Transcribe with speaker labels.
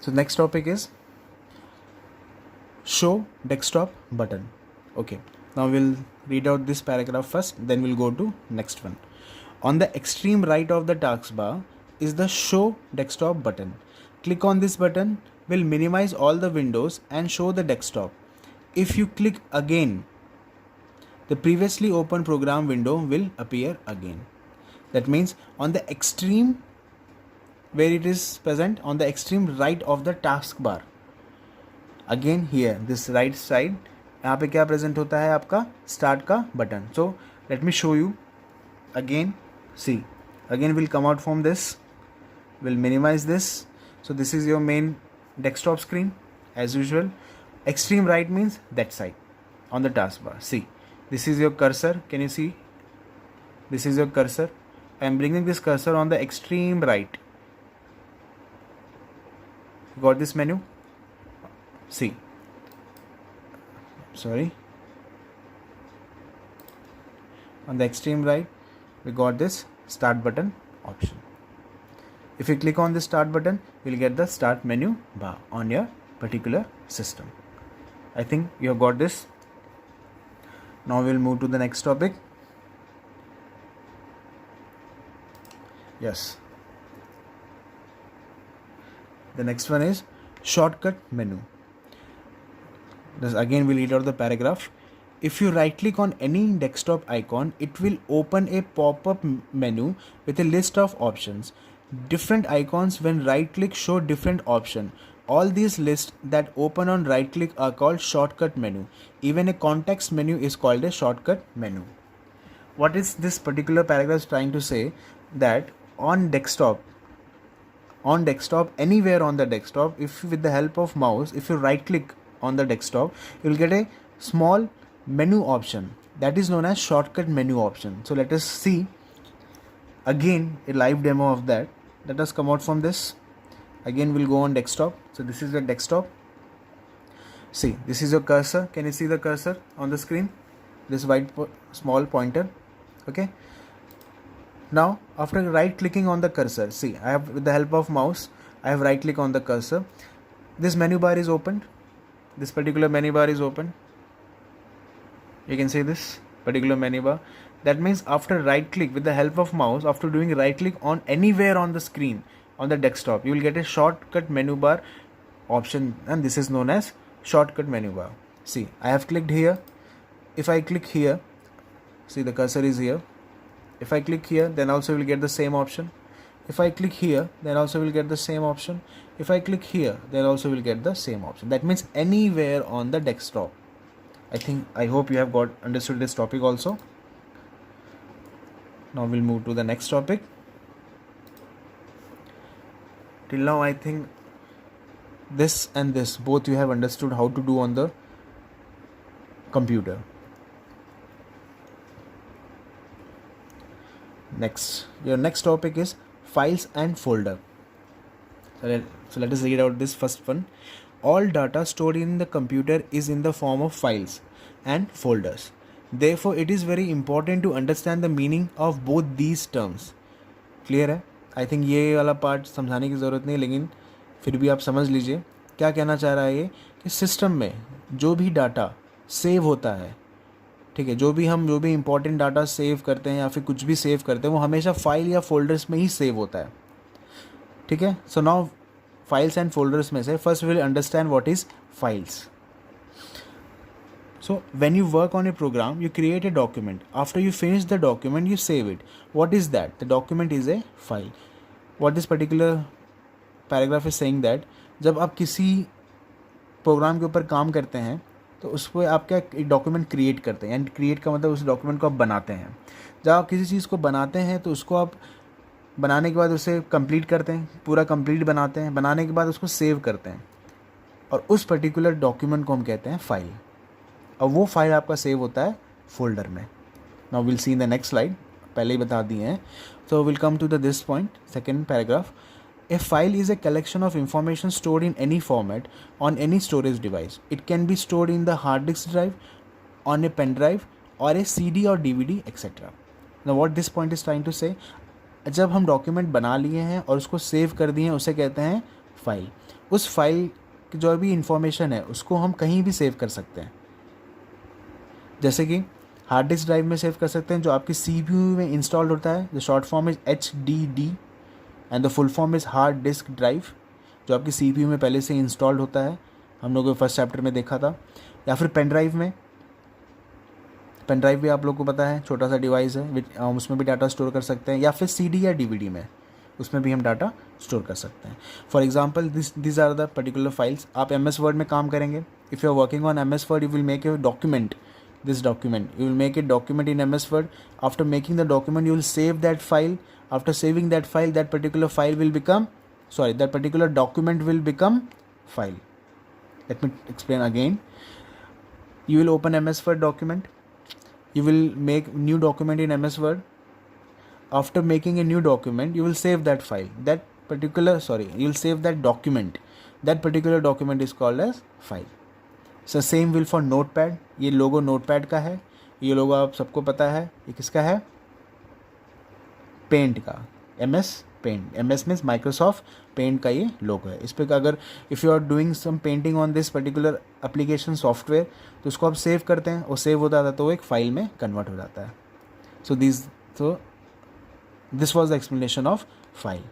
Speaker 1: So next topic is show desktop button. Okay, now we'll read out this paragraph first, then we'll go to next one. On the extreme right of the taskbar is the show desktop button. Click on this button will minimize all the windows and show the desktop. If you click again, the previously open program window will appear again. That means on the extreme, where it is present, on the extreme right of the taskbar. Again here, this right side, यहाँ पे क्या present होता है आपका start का button. So let me show you again. See, again we'll come out from this. We'll minimize this. So this is your main desktop screen as usual. Extreme right means that side on the taskbar. See, this is your cursor. Can you see? This is your cursor. I am bringing this cursor on the extreme right. Got this menu? See, sorry, on the extreme right we got this start button option. If you click on the start button, you will get the start menu bar on your particular system. I think you have got this. Now we'll move to the next topic. Yes, the next one is shortcut menu. This again we'll read out the paragraph. If you right click on any desktop icon, it will open a pop-up menu with a list of options. Different icons when right click show different option. All these lists that open on right click are called shortcut menu. Even a context menu is called a shortcut menu. What is this particular paragraph trying to say? That on desktop, anywhere on the desktop, if with the help of mouse, if you right click on the desktop, you will get a small menu option that is known as shortcut menu option. So let us see again a live demo of that. Let us come out from this. Again we'll go on desktop. So this is the desktop. See, this is your cursor. Can you see the cursor on the screen? This white small pointer. Okay. Now after right clicking on the cursor, see, I have, with the help of mouse, I have right click on the cursor. This menu bar is opened. This particular menu bar is open. You can see this particular menu bar. That means after right click with the help of mouse, after doing right click on anywhere on the screen on the desktop, you will get a shortcut menu bar option, and this is known as shortcut menu bar. See, I have clicked here. If I click here, see the cursor is here. If I click here, then also will get the same option. If I click here, then also will get the same option. If I click here, then also will get the same option. That means anywhere on the desktop. I hope you have got understood this topic also. Now we'll move to the next topic. Till now I think this and this both you have understood how to do on the computer. Next, your next topic is files and folder. So let us read out this first one. All data stored in the computer is in the form of files and folders. Therefore, it is very important to understand the meaning of both these terms. Clear है? I think ये वाला part समझाने की ज़रूरत नहीं, लेकिन फिर भी आप समझ लीजिए क्या कहना चाह रहा है ये, कि सिस्टम में जो भी डाटा सेव होता है, ठीक है, जो भी इंपॉर्टेंट डाटा सेव करते हैं या फिर कुछ भी सेव करते हैं, वो हमेशा फाइल या फोल्डर्स में ही सेव होता है. ठीक है. So now files and folders में से first will understand what is files. So when you work on a program, you create a document. After you finish the document, you save it. What is that? The document is a file. What this particular paragraph is saying that जब आप किसी programme के ऊपर काम करते हैं तो उस पर आप क्या एक डॉक्यूमेंट क्रिएट करते हैं, एंड क्रिएट का मतलब उस डॉक्यूमेंट को आप बनाते हैं. जब आप किसी चीज़ को बनाते हैं तो उसको आप बनाने के बाद उसे कंप्लीट करते हैं, पूरा कंप्लीट बनाते हैं, बनाने के बाद उसको सेव करते हैं, और उस पर्टिकुलर डॉक्यूमेंट को हम कहते हैं फाइल. अब वो फाइल आपका सेव होता है फोल्डर में. Now will see in the next slide, पहले ही बता दिए हैं. So will come to the this point, second paragraph. A file is a collection of information stored in any format on any storage device. It can be stored in the hard disk drive, on a pen drive, or a CD or DVD, etc. Now what this point is trying to say, जब हम document बना लिए हैं और उसको save कर दिए हैं, उसे कहते हैं फाइल. उस फाइल की जो भी इंफॉर्मेशन है उसको हम कहीं भी सेव कर सकते हैं। जैसे कि हार्ड डिस्क ड्राइव में सेव कर सकते हैं, जो आपकी CPU में इंस्टॉल्ड होता है। The short form is HDD and the full form is hard disk drive, जो आपकी CPU में पहले से इंस्टॉल्ड होता है, हम लोगों को फर्स्ट चैप्टर में देखा था। या फिर पेन ड्राइव में, पेन ड्राइव भी आप लोग को पता है छोटा सा डिवाइस है, हम उसमें भी डाटा स्टोर कर सकते हैं। या फिर CD या DVD में, उसमें भी हम डाटा स्टोर कर सकते हैं। For example this are the particular files. आप MS वर्ड में काम करेंगे, if you are working on MS word, you will make a document, this document, you will make a document in MS Word. After making the document, you will save that file. After saving that file, that particular document will become file. Let me explain again. You will open MS Word document, you will make new document in MS Word. After making a new document, you will save that file, you will save that document. That particular document is called as file. So same will for notepad. ये लोगो notepad का है, ये लोगो आप सबको पता है। ये किसका है? पेंट का, MS paint. MS means Microsoft paint का ये लोगो है। इस पर अगर if you are doing some painting on this particular application software, तो उसको आप सेव करते हैं, और सेव होता था तो वो एक फाइल में कन्वर्ट हो जाता है। So this was the explanation of file.